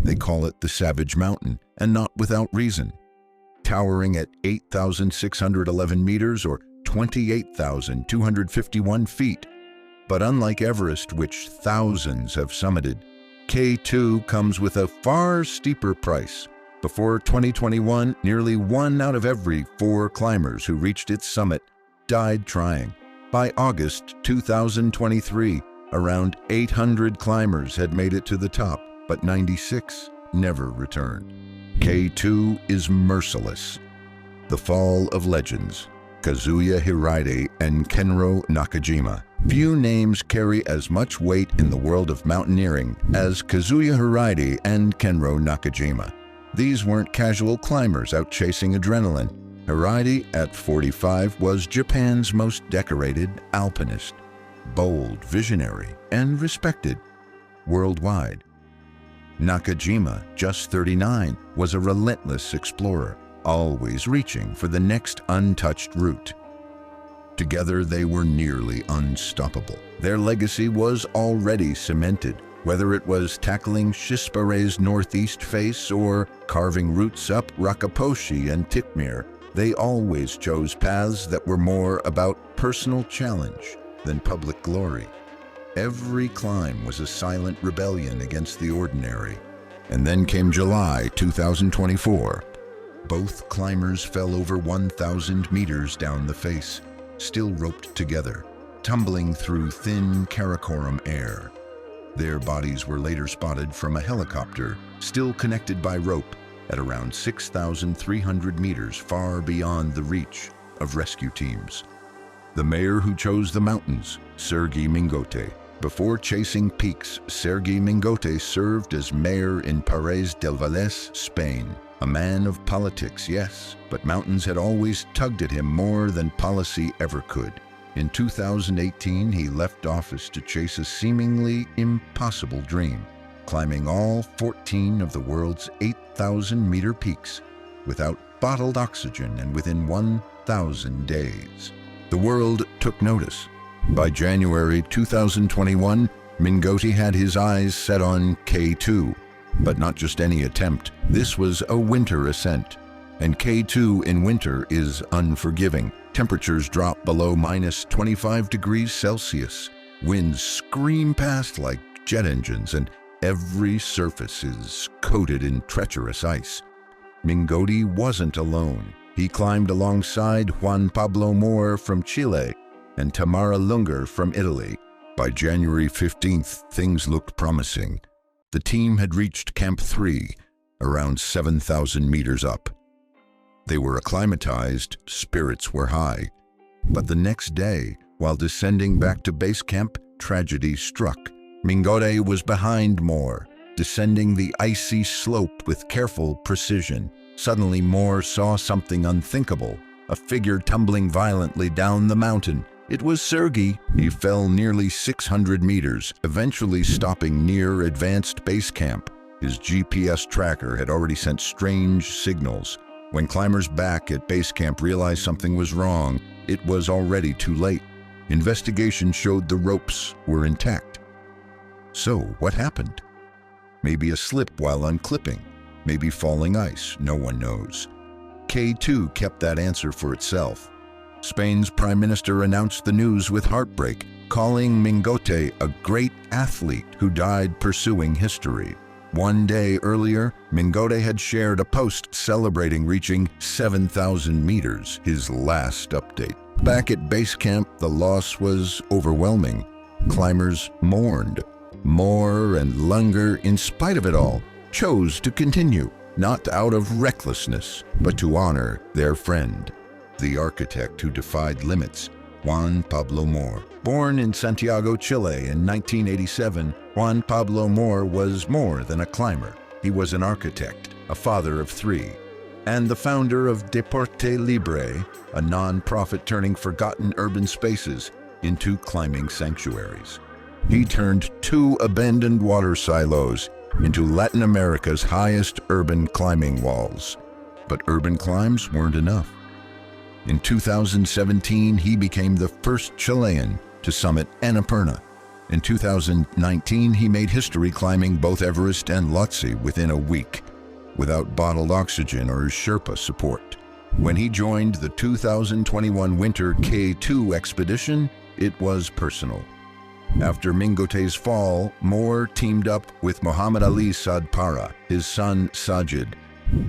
They call it the Savage Mountain, and not without reason. Towering at 8,611 meters or 28,251 feet. But unlike Everest, which thousands have summited, K2 comes with a far steeper price. Before 2021, nearly 1 out of every 4 climbers who reached its summit died trying. By August 2023, around 800 climbers had made it to the top, but 96 never returned. K2 is merciless. The fall of legends, Kazuya Hiride and Kenro Nakajima. Few names carry as much weight in the world of mountaineering as Kazuya Hiride and Kenro Nakajima. These weren't casual climbers out chasing adrenaline. Hiride, at 45, was Japan's most decorated alpinist, bold, visionary, and respected worldwide. Nakajima, just 39, was a relentless explorer, always reaching for the next untouched route. Together, they were nearly unstoppable. Their legacy was already cemented, whether it was tackling Shispare's northeast face or carving routes up Rakaposhi and Tikmir. They always chose paths that were more about personal challenge than public glory. Every climb was a silent rebellion against the ordinary. And then came July 2024. Both climbers fell over 1,000 meters down the face, still roped together, tumbling through thin Karakoram air. Their bodies were later spotted from a helicopter, still connected by rope, at around 6,300 meters far beyond the reach of rescue teams. The mayor who chose the mountains, Sergi Mingote. Before chasing peaks, Sergi Mingote served as mayor in Paredes del Valles, Spain. A man of politics, yes, but mountains had always tugged at him more than policy ever could. In 2018, he left office to chase a seemingly impossible dream, climbing all 14 of the world's 8,000-meter peaks without bottled oxygen and within 1,000 days. The world took notice. By January 2021, Mingote had his eyes set on K2, but not just any attempt. This was a winter ascent, and K2 in winter is unforgiving. Temperatures drop below -25 degrees Celsius. Winds scream past like jet engines, and every surface is coated in treacherous ice. Mingote wasn't alone. He climbed alongside Juan Pablo Moore from Chile and Tamara Lunger from Italy. By January 15th, things looked promising. The team had reached Camp 3, around 7,000 meters up. They were acclimatized, spirits were high. But the next day, while descending back to base camp, tragedy struck. Mingote was behind Moore, descending the icy slope with careful precision. Suddenly, Moore saw something unthinkable, a figure tumbling violently down the mountain. It was Sergi. He fell nearly 600 meters, eventually stopping near advanced base camp. His GPS tracker had already sent strange signals. When climbers back at base camp realized something was wrong, it was already too late. Investigation showed the ropes were intact. So, what happened? Maybe a slip while unclipping, maybe falling ice, no one knows. K2 kept that answer for itself. Spain's prime minister announced the news with heartbreak, calling Mingote a great athlete who died pursuing history. One day earlier, Mingote had shared a post celebrating reaching 7,000 meters, his last update. Back at base camp, the loss was overwhelming. Climbers mourned. Moore and Lunger, in spite of it all, chose to continue, not out of recklessness, but to honor their friend, the architect who defied limits, Juan Pablo Moore. Born in Santiago, Chile in 1987, Juan Pablo Moore was more than a climber. He was an architect, a father of 3, and the founder of Deporte Libre, a non-profit turning forgotten urban spaces into climbing sanctuaries. He turned 2 abandoned water silos into Latin America's highest urban climbing walls. But urban climbs weren't enough. In 2017, he became the first Chilean to summit Annapurna, In 2019, he made history climbing both Everest and Lhotse within a week, without bottled oxygen or Sherpa support. When he joined the 2021 winter K2 expedition, it was personal. After Mingote's fall, Moore teamed up with Muhammad Ali Sadpara, his son Sajid,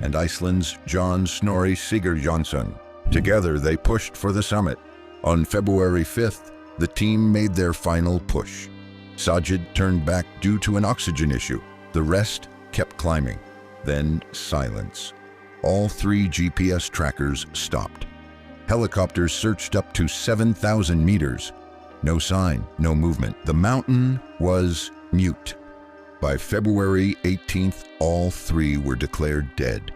and Iceland's John Snorri Sigurjonsson. Together, they pushed for the summit. On February 5th, the team made their final push. Sajid turned back due to an oxygen issue. The rest kept climbing. Then silence. All 3 GPS trackers stopped. Helicopters searched up to 7,000 meters. No sign, no movement. The mountain was mute. By February 18th, all 3 were declared dead.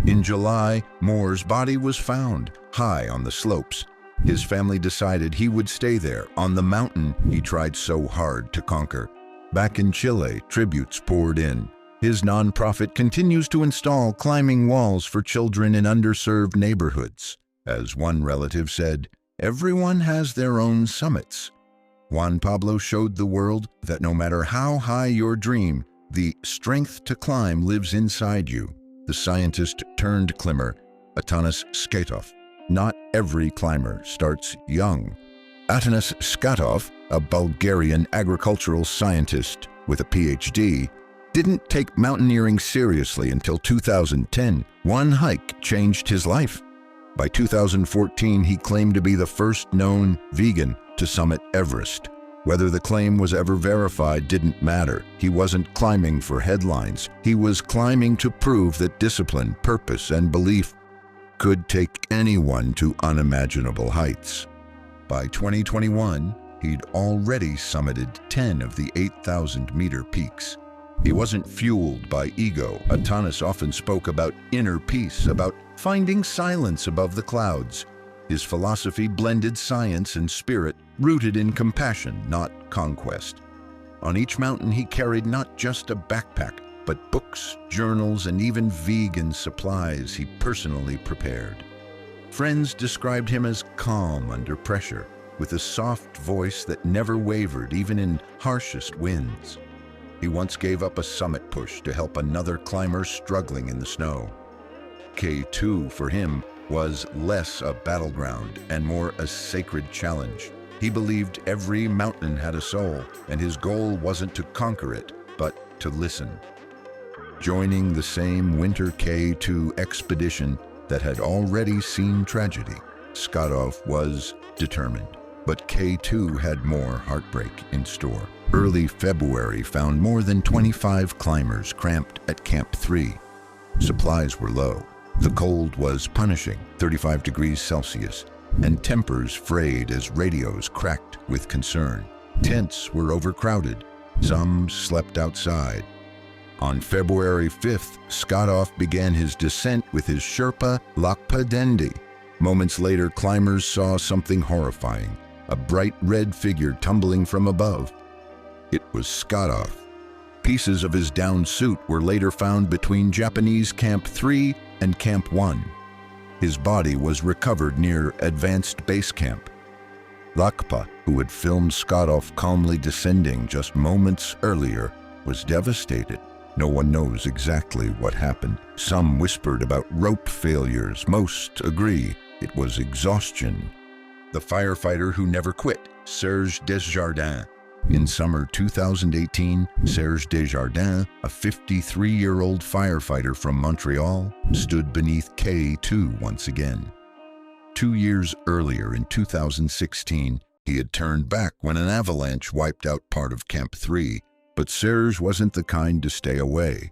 In July, Moore's body was found, high on the slopes. His family decided he would stay there, on the mountain he tried so hard to conquer. Back in Chile, tributes poured in. His nonprofit continues to install climbing walls for children in underserved neighborhoods. As one relative said, "Everyone has their own summits." Juan Pablo showed the world that no matter how high your dream, the strength to climb lives inside you. The scientist turned climber, Atanas Skatov. Not every climber starts young. Atanas Skatov, a Bulgarian agricultural scientist with a PhD, didn't take mountaineering seriously until 2010. One hike changed his life. By 2014, he claimed to be the first known vegan to summit Everest. Whether the claim was ever verified didn't matter. He wasn't climbing for headlines. He was climbing to prove that discipline, purpose, and belief could take anyone to unimaginable heights. By 2021, he'd already summited 10 of the 8,000-meter peaks. He wasn't fueled by ego. Atanas often spoke about inner peace, about finding silence above the clouds. His philosophy blended science and spirit, rooted in compassion, not conquest. On each mountain, he carried not just a backpack, but books, journals, and even vegan supplies he personally prepared. Friends described him as calm under pressure, with a soft voice that never wavered even in harshest winds. He once gave up a summit push to help another climber struggling in the snow. K2 for him was less a battleground and more a sacred challenge. He believed every mountain had a soul, and his goal wasn't to conquer it, but to listen. Joining the same winter K2 expedition that had already seen tragedy, Skatov was determined. But K2 had more heartbreak in store. Early February found more than 25 climbers cramped at Camp 3. Supplies were low. The cold was punishing, 35 degrees Celsius, and tempers frayed as radios cracked with concern. Tents were overcrowded. Some slept outside. On February 5th, Skatov began his descent with his Sherpa Lakpa Dendi. Moments later, climbers saw something horrifying, a bright red figure tumbling from above. It was Skatov. Pieces of his down suit were later found between Japanese Camp 3 and Camp 1. His body was recovered near Advanced Base Camp. Lakpa, who had filmed Skatov calmly descending just moments earlier, was devastated. No one knows exactly what happened. Some whispered about rope failures. Most agree it was exhaustion. The firefighter who never quit, Serge Desjardins. In summer 2018, Serge Desjardins, a 53-year-old firefighter from Montreal, stood beneath K2 once again. 2 years earlier, in 2016, he had turned back when an avalanche wiped out part of Camp 3. But Serge wasn't the kind to stay away.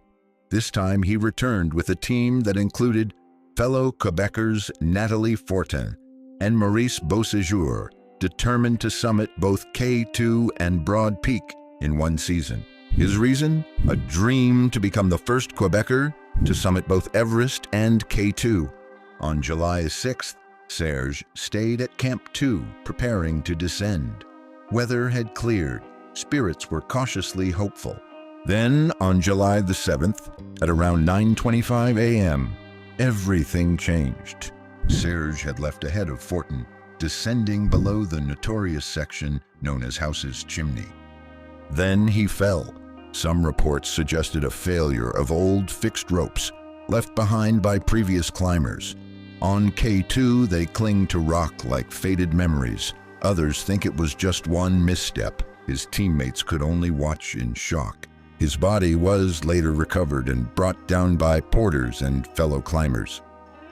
This time he returned with a team that included fellow Quebecers Nathalie Fortin and Maurice Beauséjour, determined to summit both K2 and Broad Peak in one season. His reason? A dream to become the first Quebecer to summit both Everest and K2. On July 6th, Serge stayed at Camp 2, preparing to descend. Weather had cleared. Spirits were cautiously hopeful. Then, on July the 7th, at around 9:25 a.m., everything changed. Serge had left ahead of Fortin, descending below the notorious section known as House's Chimney. Then he fell. Some reports suggested a failure of old fixed ropes left behind by previous climbers. On K2, they cling to rock like faded memories. Others think it was just one misstep. His teammates could only watch in shock. His body was later recovered and brought down by porters and fellow climbers.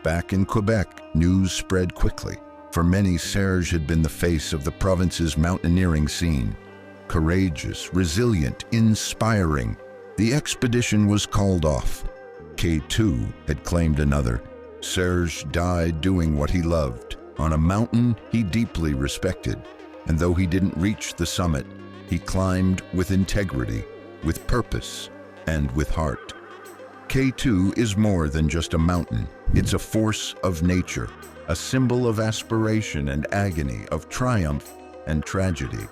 Back in Quebec, news spread quickly. For many, Serge had been the face of the province's mountaineering scene. Courageous, resilient, inspiring. The expedition was called off. K2 had claimed another. Serge died doing what he loved, on a mountain he deeply respected. And though he didn't reach the summit, he climbed with integrity, with purpose, and with heart. K2 is more than just a mountain. It's a force of nature, a symbol of aspiration and agony, of triumph and tragedy.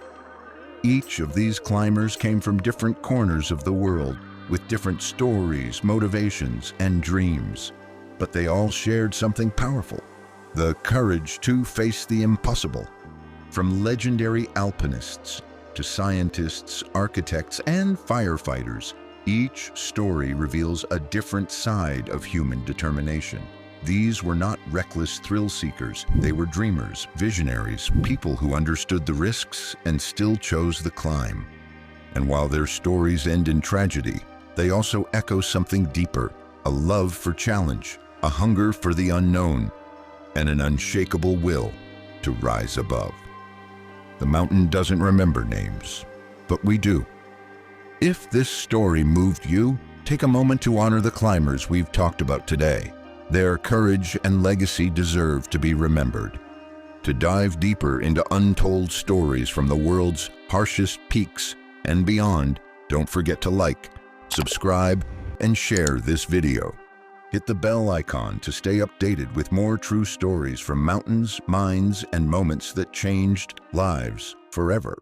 Each of these climbers came from different corners of the world, with different stories, motivations, and dreams. But they all shared something powerful: the courage to face the impossible. From legendary alpinists to scientists, architects, and firefighters, each story reveals a different side of human determination. These were not reckless thrill seekers. They were dreamers, visionaries, people who understood the risks and still chose the climb. And while their stories end in tragedy, they also echo something deeper: a love for challenge, a hunger for the unknown, and an unshakable will to rise above. The mountain doesn't remember names, but we do. If this story moved you, take a moment to honor the climbers we've talked about today. Their courage and legacy deserve to be remembered. To dive deeper into untold stories from the world's harshest peaks and beyond, don't forget to like, subscribe, and share this video. Hit the bell icon to stay updated with more true stories from mountains, mines, and moments that changed lives forever.